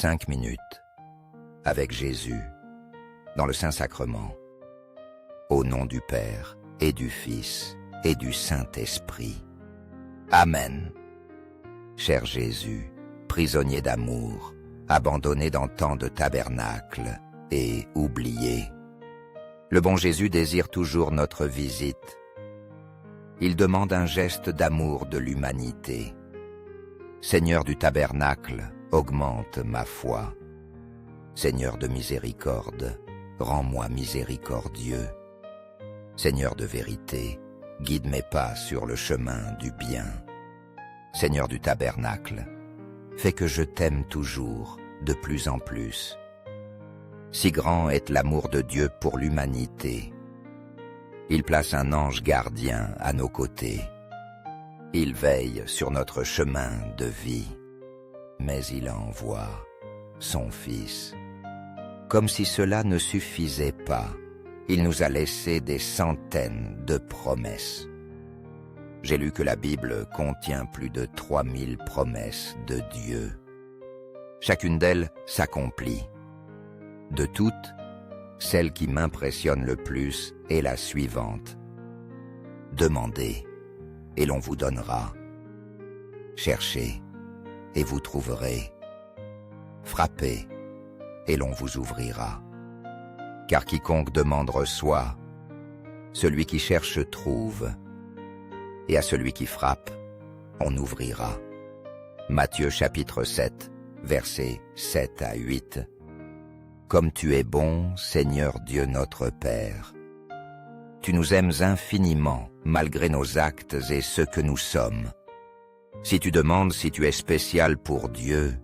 5 minutes avec Jésus dans le Saint-Sacrement. Au nom du Père et du Fils et du Saint-Esprit. Amen. Cher Jésus, prisonnier d'amour, abandonné dans tant de tabernacles et oublié, le bon Jésus désire toujours notre visite. Il demande un geste d'amour de l'humanité. Seigneur du tabernacle, augmente ma foi. Seigneur de miséricorde, rends-moi miséricordieux. Seigneur de vérité, guide mes pas sur le chemin du bien. Seigneur du tabernacle, fais que je t'aime toujours, de plus en plus. Si grand est l'amour de Dieu pour l'humanité. Il place un ange gardien à nos côtés. Il veille sur notre chemin de vie, mais il envoie son Fils. Comme si cela ne suffisait pas, il nous a laissé des centaines de promesses. J'ai lu que la Bible contient plus de 3000 promesses de Dieu. Chacune d'elles s'accomplit. De toutes, celle qui m'impressionne le plus est la suivante. Demandez, et l'on vous donnera. Cherchez, et vous trouverez. Frappez, et l'on vous ouvrira. Car quiconque demande reçoit, celui qui cherche trouve, et à celui qui frappe, on ouvrira. Matthieu chapitre 7, versets 7 à 8. Comme tu es bon, Seigneur Dieu notre Père. Tu nous aimes infiniment, malgré nos actes et ce que nous sommes. Si tu demandes si tu es spécial pour Dieu,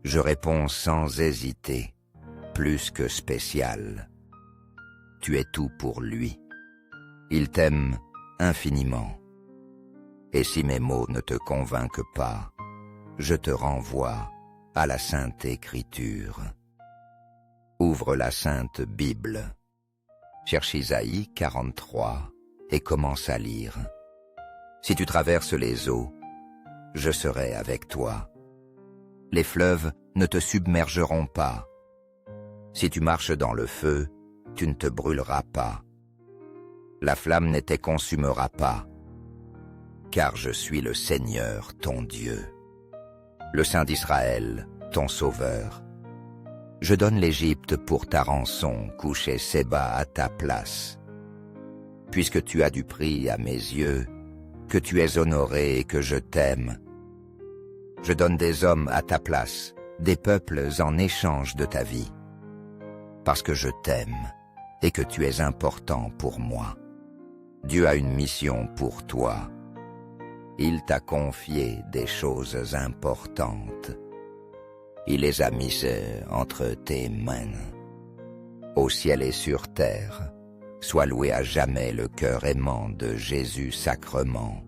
je réponds sans hésiter, plus que spécial. Tu es tout pour lui. Il t'aime infiniment. Et si mes mots ne te convainquent pas, je te renvoie à la Sainte Écriture. Ouvre la Sainte Bible. Cherche Isaïe 43 et commence à lire. Si tu traverses les eaux, je serai avec toi. Les fleuves ne te submergeront pas. Si tu marches dans le feu, tu ne te brûleras pas. La flamme ne te consumera pas, car je suis le Seigneur, ton Dieu, le Saint d'Israël, ton Sauveur. Je donne l'Égypte pour ta rançon, couché Séba à ta place. Puisque tu as du prix à mes yeux, que tu es honoré et que je t'aime, je donne des hommes à ta place, des peuples en échange de ta vie. Parce que je t'aime et que tu es important pour moi. Dieu a une mission pour toi. Il t'a confié des choses importantes. Il les a mises entre tes mains. Au ciel et sur terre, sois loué à jamais le cœur aimant de Jésus sacrement.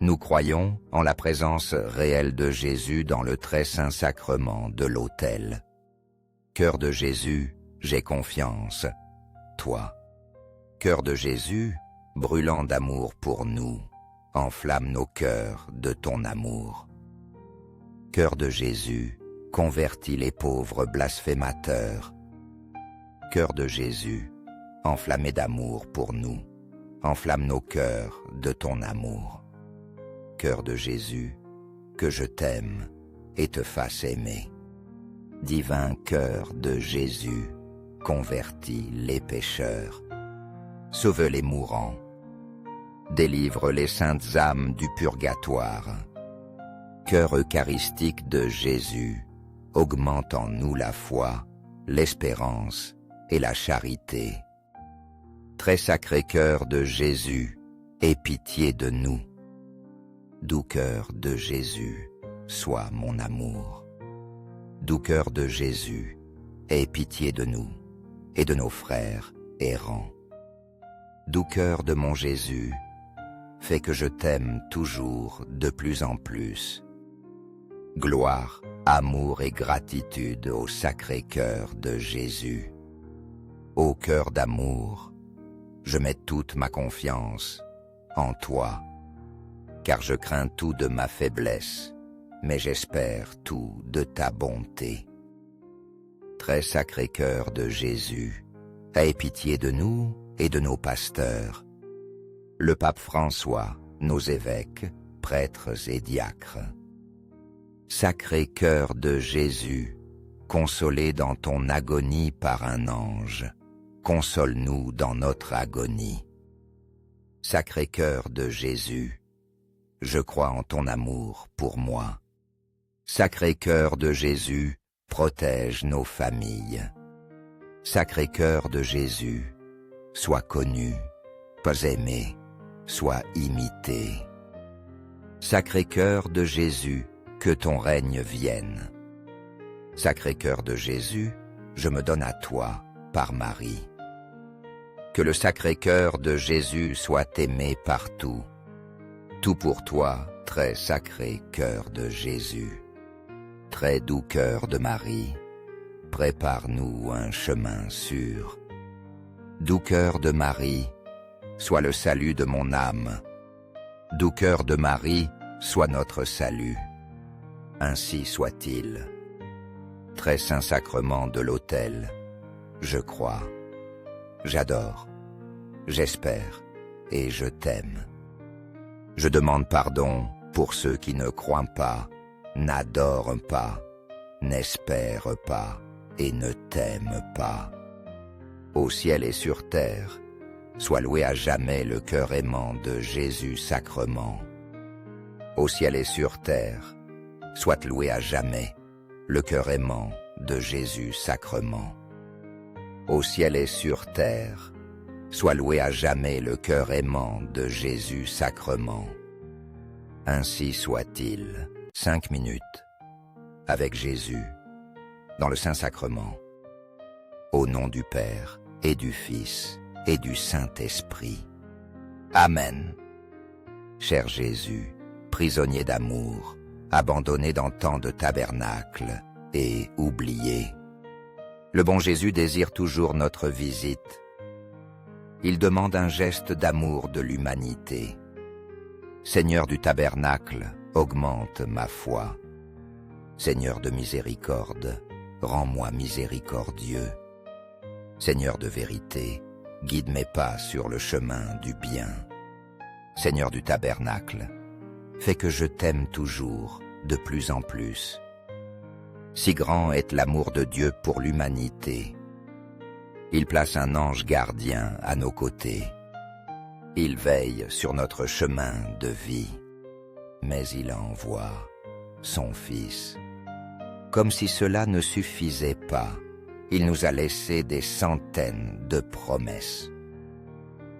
Nous croyons en la présence réelle de Jésus dans le très saint sacrement de l'autel. Cœur de Jésus, j'ai confiance, toi. Cœur de Jésus, brûlant d'amour pour nous, enflamme nos cœurs de ton amour. Cœur de Jésus, convertis les pauvres blasphémateurs. Cœur de Jésus, enflammé d'amour pour nous, enflamme nos cœurs de ton amour. Cœur de Jésus, que je t'aime et te fasse aimer. Divin cœur de Jésus, convertis les pécheurs. Sauve les mourants. Délivre les saintes âmes du purgatoire. Cœur eucharistique de Jésus, augmente en nous la foi, l'espérance et la charité. Très sacré cœur de Jésus, aie pitié de nous. Doux cœur de Jésus, sois mon amour. Doux cœur de Jésus, aie pitié de nous et de nos frères errants. Doux cœur de mon Jésus, fais que je t'aime toujours de plus en plus. Gloire, amour et gratitude au sacré cœur de Jésus. Ô cœur d'amour, je mets toute ma confiance en toi, car je crains tout de ma faiblesse mais j'espère tout de ta bonté. Très sacré cœur de Jésus, aie pitié de nous et de nos pasteurs, le pape François, nos évêques, prêtres et diacres. Sacré cœur de Jésus, consolé dans ton agonie par un ange, console-nous dans notre agonie. Sacré cœur de Jésus, je crois en ton amour pour moi. Sacré cœur de Jésus, protège nos familles. Sacré cœur de Jésus, sois connu, pas aimé, sois imité. Sacré cœur de Jésus, que ton règne vienne. Sacré cœur de Jésus, je me donne à toi par Marie. Que le sacré cœur de Jésus soit aimé partout. Tout pour toi, très sacré cœur de Jésus. Très doux cœur de Marie, prépare-nous un chemin sûr. Doux cœur de Marie, sois le salut de mon âme. Doux cœur de Marie, sois notre salut. Ainsi soit-il. Très saint sacrement de l'autel, je crois, j'adore, j'espère et je t'aime. Je demande pardon pour ceux qui ne croient pas, n'adorent pas, n'espèrent pas et ne t'aiment pas. Au ciel et sur terre, soit loué à jamais le cœur aimant de Jésus sacrement. Au ciel et sur terre, soit loué à jamais le cœur aimant de Jésus sacrement. Au ciel et sur terre, soit loué à jamais le cœur aimant de Jésus sacrement. Ainsi soit-il. 5 minutes avec Jésus dans le Saint-Sacrement. Au nom du Père et du Fils et du Saint-Esprit. Amen. Cher Jésus, prisonnier d'amour, abandonné dans tant de tabernacles et oublié, le bon Jésus désire toujours notre visite. Il demande un geste d'amour de l'humanité. Seigneur du tabernacle, augmente ma foi. Seigneur de miséricorde, rends-moi miséricordieux. Seigneur de vérité, guide mes pas sur le chemin du bien. Seigneur du tabernacle, fais que je t'aime toujours, de plus en plus. Si grand est l'amour de Dieu pour l'humanité. Il place un ange gardien à nos côtés. Il veille sur notre chemin de vie. Mais il envoie son Fils. Comme si cela ne suffisait pas, il nous a laissé des centaines de promesses.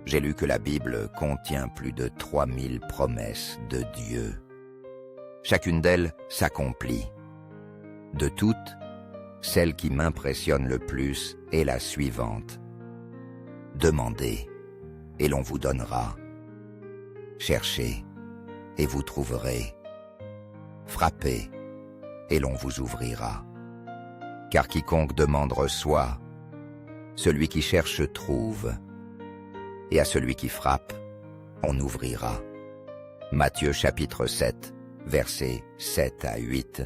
J'ai lu que la Bible contient plus de 3000 promesses de Dieu. Chacune d'elles s'accomplit. De toutes, celle qui m'impressionne le plus est la suivante. Demandez, et l'on vous donnera. Cherchez, et vous trouverez. Frappez, et l'on vous ouvrira. Car quiconque demande reçoit, celui qui cherche trouve, et à celui qui frappe, on ouvrira. Matthieu chapitre 7, versets 7 à 8.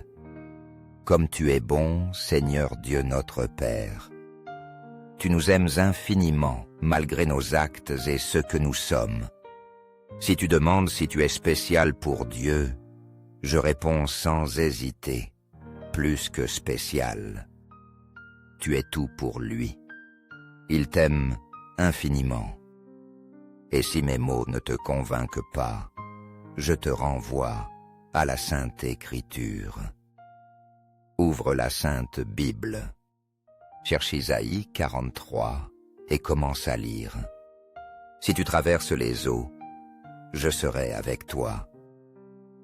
Comme tu es bon, Seigneur Dieu notre Père. Tu nous aimes infiniment, malgré nos actes et ce que nous sommes. Si tu demandes si tu es spécial pour Dieu, je réponds sans hésiter, plus que spécial. Tu es tout pour lui. Il t'aime infiniment. Et si mes mots ne te convainquent pas, je te renvoie à la Sainte Écriture. Ouvre la Sainte Bible. Cherche Isaïe 43 et commence à lire. Si tu traverses les eaux, je serai avec toi.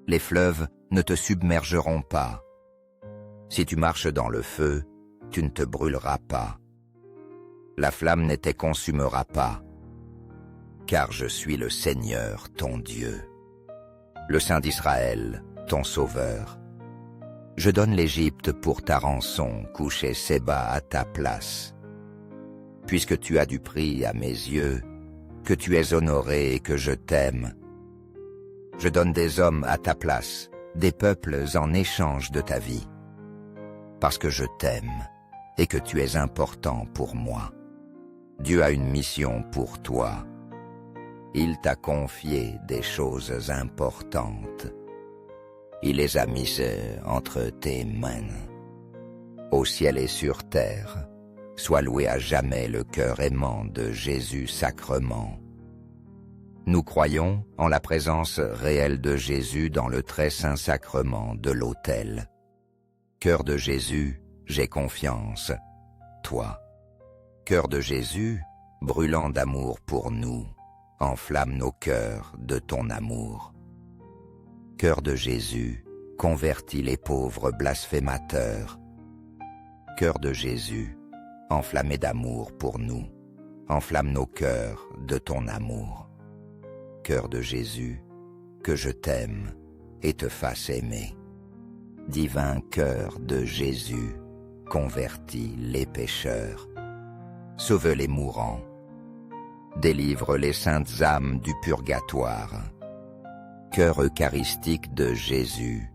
Les fleuves ne te submergeront pas. Si tu marches dans le feu, tu ne te brûleras pas. La flamme ne te consumera pas, car je suis le Seigneur, ton Dieu, le Saint d'Israël, ton Sauveur. Je donne l'Égypte pour ta rançon, couché Séba à ta place. Puisque tu as du prix à mes yeux, que tu es honoré et que je t'aime, je donne des hommes à ta place, des peuples en échange de ta vie. Parce que je t'aime et que tu es important pour moi. Dieu a une mission pour toi. Il t'a confié des choses importantes. Il les a mises entre tes mains. Au ciel et sur terre, sois loué à jamais le cœur aimant de Jésus sacrement. Nous croyons en la présence réelle de Jésus dans le très saint sacrement de l'autel. Cœur de Jésus, j'ai confiance, toi. Cœur de Jésus, brûlant d'amour pour nous, enflamme nos cœurs de ton amour. Cœur de Jésus, convertis les pauvres blasphémateurs. Cœur de Jésus, enflammé d'amour pour nous, enflamme nos cœurs de ton amour. Cœur de Jésus, que je t'aime et te fasse aimer. Divin cœur de Jésus, convertis les pécheurs. Sauve les mourants. Délivre les saintes âmes du purgatoire. Cœur eucharistique de Jésus,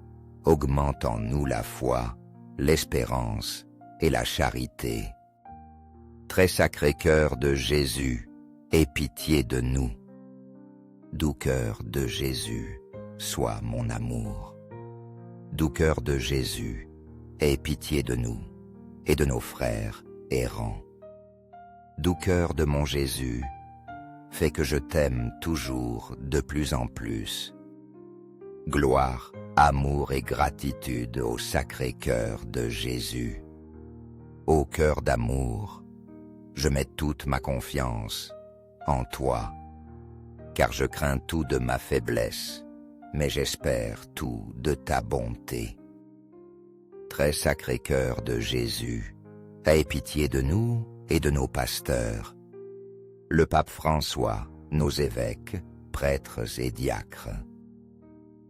augmente en nous la foi, l'espérance et la charité. Très sacré cœur de Jésus, aie pitié de nous. Doux cœur de Jésus, sois mon amour. Doux cœur de Jésus, aie pitié de nous et de nos frères errants. Doux cœur de mon Jésus, fais que je t'aime toujours de plus en plus. Gloire, amour et gratitude au sacré cœur de Jésus. Ô cœur d'amour, je mets toute ma confiance en toi, car je crains tout de ma faiblesse, mais j'espère tout de ta bonté. Très sacré cœur de Jésus, aie pitié de nous et de nos pasteurs, le pape François, nos évêques, prêtres et diacres.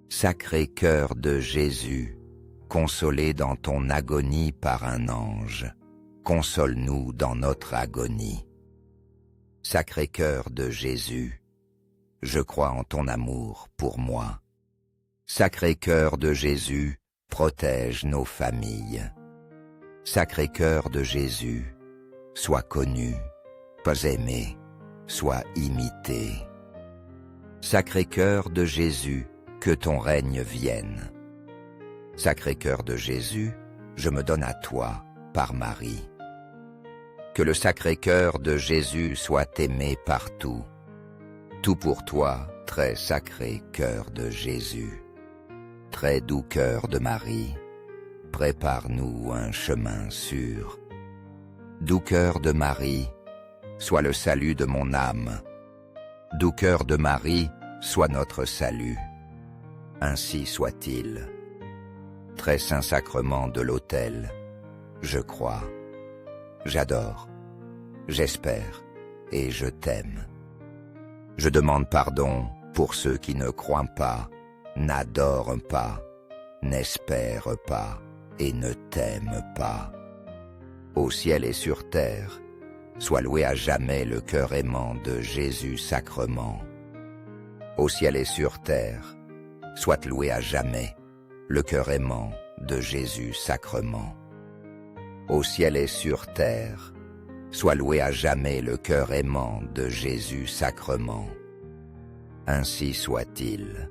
Sacré cœur de Jésus, consolé dans ton agonie par un ange, console-nous dans notre agonie. Sacré cœur de Jésus, je crois en ton amour pour moi. Sacré cœur de Jésus, protège nos familles. Sacré cœur de Jésus, sois connu, pas aimé, sois imité. Sacré cœur de Jésus, que ton règne vienne. Sacré cœur de Jésus, je me donne à toi par Marie. Que le sacré cœur de Jésus soit aimé partout. Tout pour toi, très sacré cœur de Jésus. Très doux cœur de Marie, prépare-nous un chemin sûr. Doux cœur de Marie, sois le salut de mon âme. Doux cœur de Marie, sois notre salut. Ainsi soit-il. Très saint sacrement de l'autel, je crois, j'adore, j'espère et je t'aime. Je demande pardon pour ceux qui ne croient pas, n'adorent pas, n'espèrent pas et ne t'aiment pas. Au ciel et sur terre, soit loué à jamais le cœur aimant de Jésus sacrement. Au ciel et sur terre, soit loué à jamais le cœur aimant de Jésus sacrement. Au ciel et sur terre, soit loué à jamais le cœur aimant de Jésus sacrement. Ainsi soit-il.